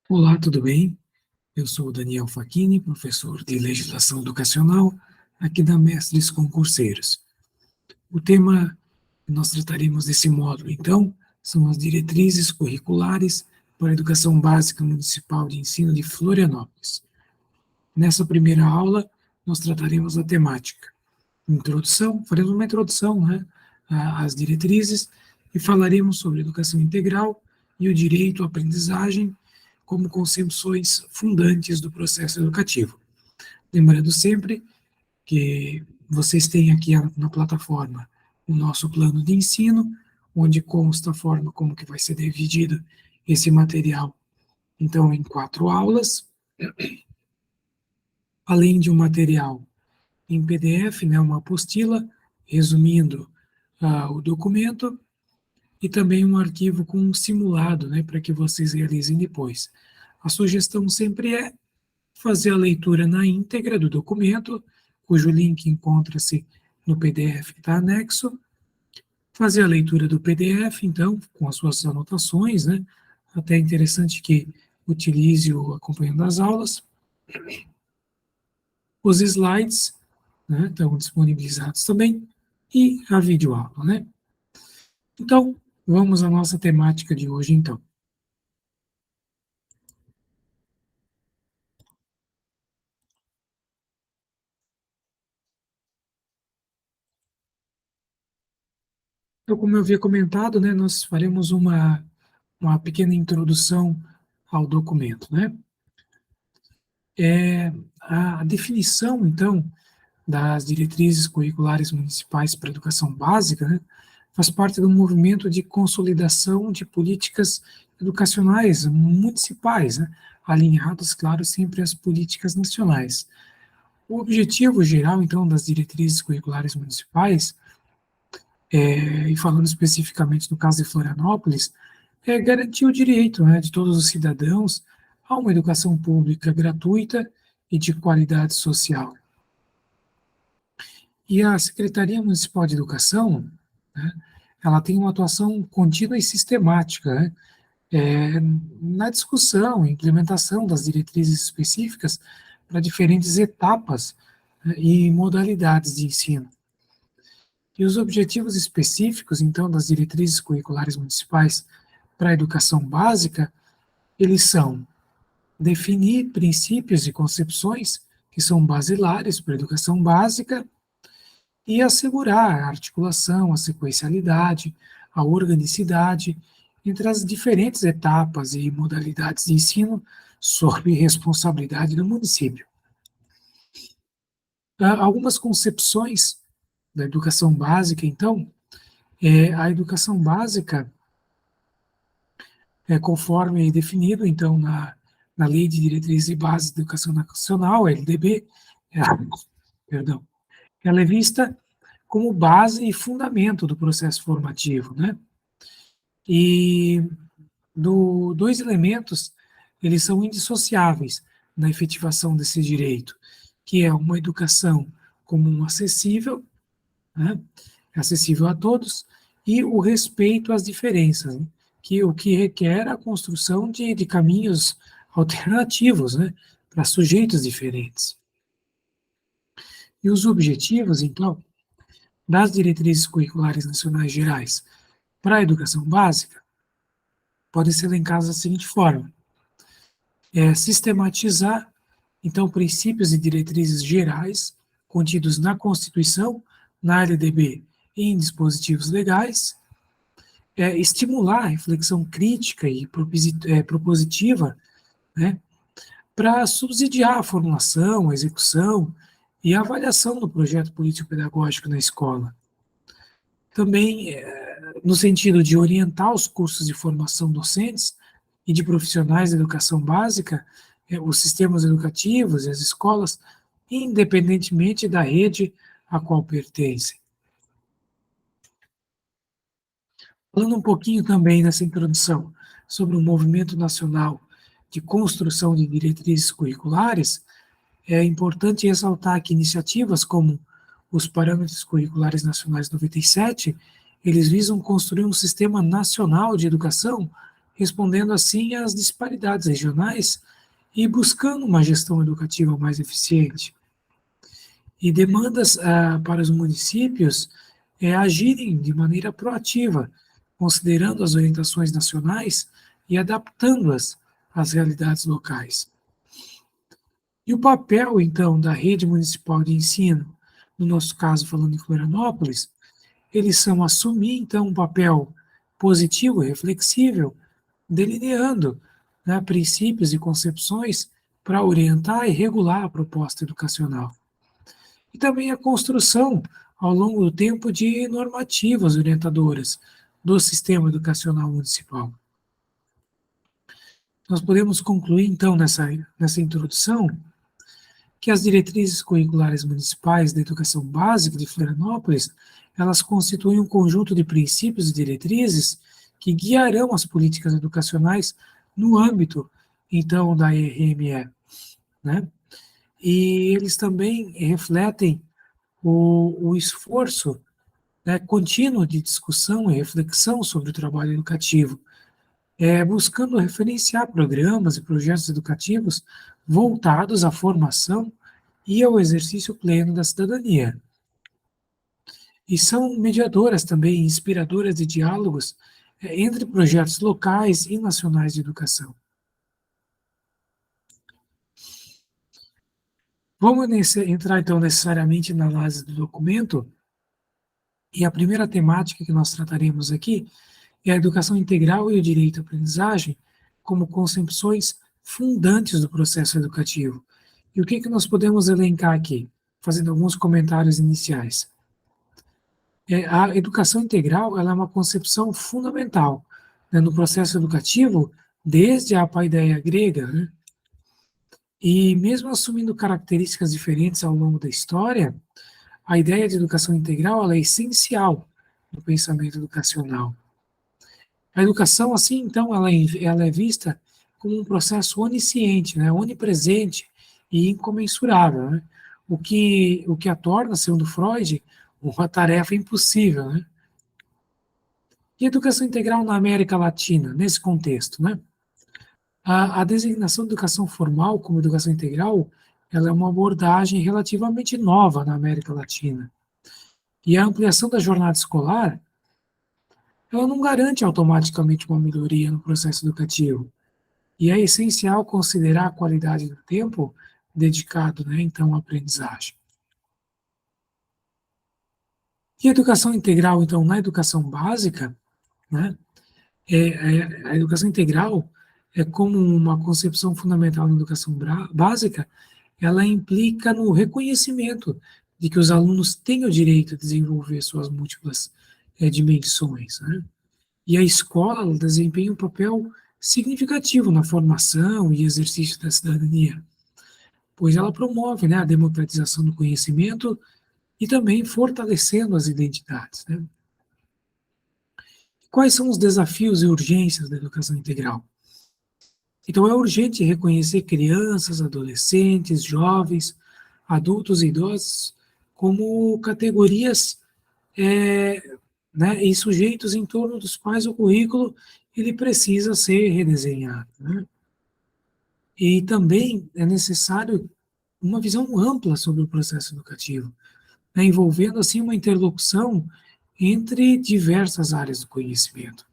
Olá, tudo bem? Eu sou o Daniel Facchini, professor de Legislação Educacional aqui da Mestres Concurseiros. O tema que nós trataremos desse módulo, então, são as diretrizes curriculares para a Educação Básica Municipal de Ensino de Florianópolis. Nessa primeira aula, nós trataremos a temática introdução, faremos uma introdução, às diretrizes e falaremos sobre educação integral e o direito à aprendizagem como concepções fundantes do processo educativo. Lembrando sempre que vocês têm aqui na plataforma o nosso plano de ensino, onde consta a forma como que vai ser dividido esse material, então, em 4 aulas, além de um material em PDF, uma apostila, resumindo o documento, e também um arquivo com um simulado, para que vocês realizem depois. A sugestão sempre é fazer a leitura na íntegra do documento, cujo link encontra-se no PDF que está anexo, fazer a leitura do PDF, então, com as suas anotações, até é interessante que utilize o acompanhando as aulas. Os slides, estão disponibilizados também, e a videoaula, Então, vamos à nossa temática de hoje, então. Então, como eu havia comentado, nós faremos uma pequena introdução ao documento, A definição, então, das diretrizes curriculares municipais para a educação básica, faz parte do movimento de consolidação de políticas educacionais municipais, alinhadas, claro, sempre às políticas nacionais. O objetivo geral, então, das diretrizes curriculares municipais, e falando especificamente no caso de Florianópolis, é garantir o direito, de todos os cidadãos a uma educação pública gratuita e de qualidade social. E a Secretaria Municipal de Educação, ela tem uma atuação contínua e sistemática, na discussão e implementação das diretrizes específicas para diferentes etapas, e modalidades de ensino. E os objetivos específicos, então, das diretrizes curriculares municipais para a educação básica, eles são definir princípios e concepções que são basilares para a educação básica e assegurar a articulação, a sequencialidade, a organicidade entre as diferentes etapas e modalidades de ensino sob responsabilidade do município. Algumas concepções da educação básica, então, a educação básica, conforme definido, então, na Lei de Diretrizes e Bases da Educação Nacional, LDB, perdão, ela é vista como base e fundamento do processo formativo, E dois elementos, eles são indissociáveis na efetivação desse direito, que é uma educação comum acessível, acessível a todos, e o respeito às diferenças, que o que requer a construção de caminhos alternativos, para sujeitos diferentes. E os objetivos, então, das diretrizes curriculares nacionais gerais para a educação básica podem ser elencados da seguinte forma: sistematizar, então, princípios e diretrizes gerais contidos na Constituição, na LDB e em dispositivos legais, estimular a reflexão crítica e propositiva, para subsidiar a formulação, a execução e a avaliação do projeto político-pedagógico na escola. Também, no sentido de orientar os cursos de formação docentes e de profissionais da educação básica, os sistemas educativos e as escolas, independentemente da rede a qual pertencem. Falando um pouquinho também nessa introdução sobre o movimento nacional de construção de diretrizes curriculares, é importante ressaltar que iniciativas como os Parâmetros Curriculares Nacionais 97, eles visam construir um sistema nacional de educação respondendo assim às disparidades regionais e buscando uma gestão educativa mais eficiente. E demandas para os municípios agirem de maneira proativa, considerando as orientações nacionais e adaptando-as às realidades locais. E o papel, então, da rede municipal de ensino, no nosso caso, falando em Florianópolis, eles são assumir, então, um papel positivo, reflexível, delineando, né, princípios e concepções para orientar e regular a proposta educacional. E também a construção, ao longo do tempo, de normativas orientadoras do sistema educacional municipal. Nós podemos concluir, então, nessa introdução, que as diretrizes curriculares municipais da educação básica de Florianópolis, elas constituem um conjunto de princípios e diretrizes que guiarão as políticas educacionais no âmbito, então, da ERME, né? E eles também refletem o esforço, né, contínuo de discussão e reflexão sobre o trabalho educativo, buscando referenciar programas e projetos educativos voltados à formação e ao exercício pleno da cidadania. E são mediadoras também, inspiradoras de diálogos entre projetos locais e nacionais de educação. Vamos entrar, então, necessariamente na análise do documento, e a primeira temática que nós trataremos aqui é a educação integral e o direito à aprendizagem como concepções fundantes do processo educativo. E o que nós podemos elencar aqui, fazendo alguns comentários iniciais? A educação integral ela é uma concepção fundamental, né, no processo educativo, desde a paideia grega, né? E mesmo assumindo características diferentes ao longo da história, a ideia de educação integral ela é essencial no pensamento educacional. A educação, assim, então, ela é vista como um processo onisciente, né, onipresente e incomensurável, né? O que a torna, segundo Freud, uma tarefa impossível, né? E educação integral na América Latina, nesse contexto, né? A designação de educação formal como educação integral, ela é uma abordagem relativamente nova na América Latina. E a ampliação da jornada escolar, ela não garante automaticamente uma melhoria no processo educativo. E é essencial considerar a qualidade do tempo dedicado, né, então, à aprendizagem. E a educação integral, então, na educação básica, né, a educação integral é como uma concepção fundamental na educação básica, ela implica no reconhecimento de que os alunos têm o direito a desenvolver suas múltiplas dimensões, né? E a escola desempenha um papel significativo na formação e exercício da cidadania, pois ela promove, né, a democratização do conhecimento e também fortalecendo as identidades, né? Quais são os desafios e urgências da educação integral? Então, é urgente reconhecer crianças, adolescentes, jovens, adultos e idosos como categorias né, e sujeitos em torno dos quais o currículo ele precisa ser redesenhado, né? E também é necessário uma visão ampla sobre o processo educativo, né, envolvendo assim uma interlocução entre diversas áreas do conhecimento.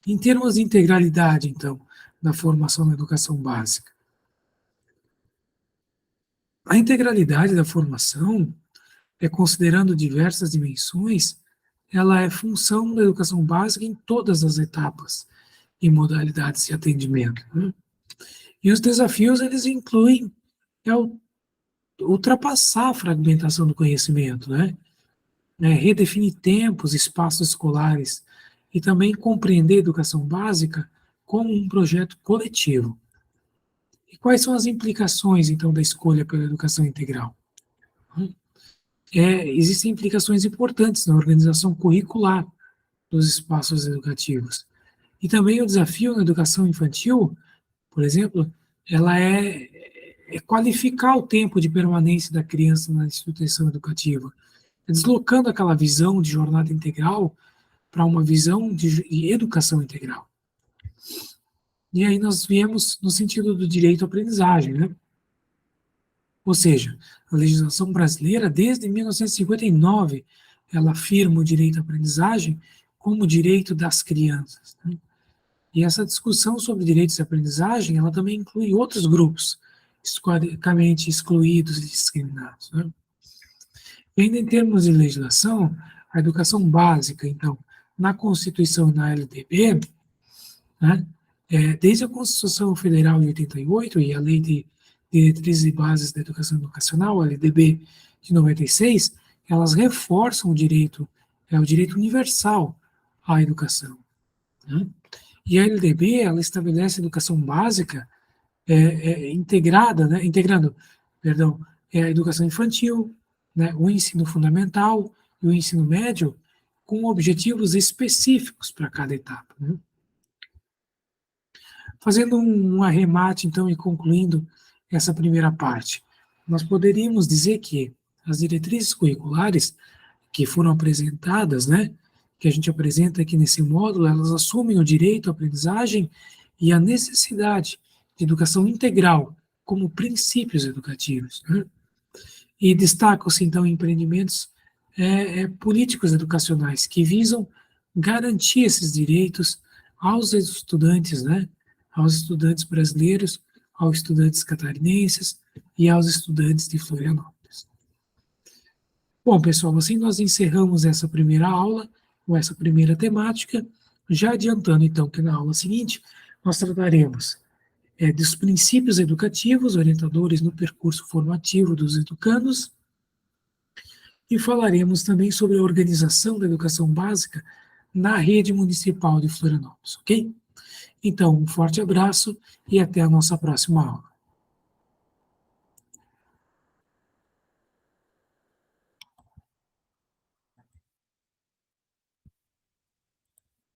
Em termos de integralidade, então, da formação na educação básica, a integralidade da formação, considerando diversas dimensões, ela é função da educação básica em todas as etapas e modalidades de atendimento, né? E os desafios, eles incluem ultrapassar a fragmentação do conhecimento, né? Redefinir tempos, espaços escolares e também compreender a educação básica como um projeto coletivo. E quais são as implicações, então, da escolha pela educação integral? Existem implicações importantes na organização curricular dos espaços educativos. E também o desafio na educação infantil, por exemplo, ela é qualificar o tempo de permanência da criança na instituição educativa, deslocando aquela visão de jornada integral para uma visão de educação integral. E aí nós viemos no sentido do direito à aprendizagem, né? Ou seja, a legislação brasileira, desde 1959, ela afirma o direito à aprendizagem como direito das crianças, né? E essa discussão sobre direitos à aprendizagem, ela também inclui outros grupos, historicamente excluídos e discriminados, né? E ainda em termos de legislação, a educação básica, então, na Constituição e na LDB, né, desde a Constituição Federal de 88 e a Lei de Diretrizes e Bases da Educação Educacional, a LDB de 96, elas reforçam o direito universal à educação, né? E a LDB, ela estabelece a educação básica integrada, né, integrando, perdão, a educação infantil, né, o ensino fundamental e o ensino médio, com objetivos específicos para cada etapa, né? Fazendo um arremate, então, e concluindo essa primeira parte, nós poderíamos dizer que as diretrizes curriculares que foram apresentadas, né, que a gente apresenta aqui nesse módulo, elas assumem o direito à aprendizagem e a necessidade de educação integral como princípios educativos, né? E destacam-se, então, empreendimentos políticos educacionais que visam garantir esses direitos aos estudantes, né, aos estudantes brasileiros, aos estudantes catarinenses e aos estudantes de Florianópolis. Bom, pessoal, assim nós encerramos essa primeira aula, com essa primeira temática, já adiantando, então, que na aula seguinte nós trataremos dos princípios educativos orientadores no percurso formativo dos educandos e falaremos também sobre a organização da educação básica na rede municipal de Florianópolis, ok? Então, um forte abraço e até a nossa próxima aula.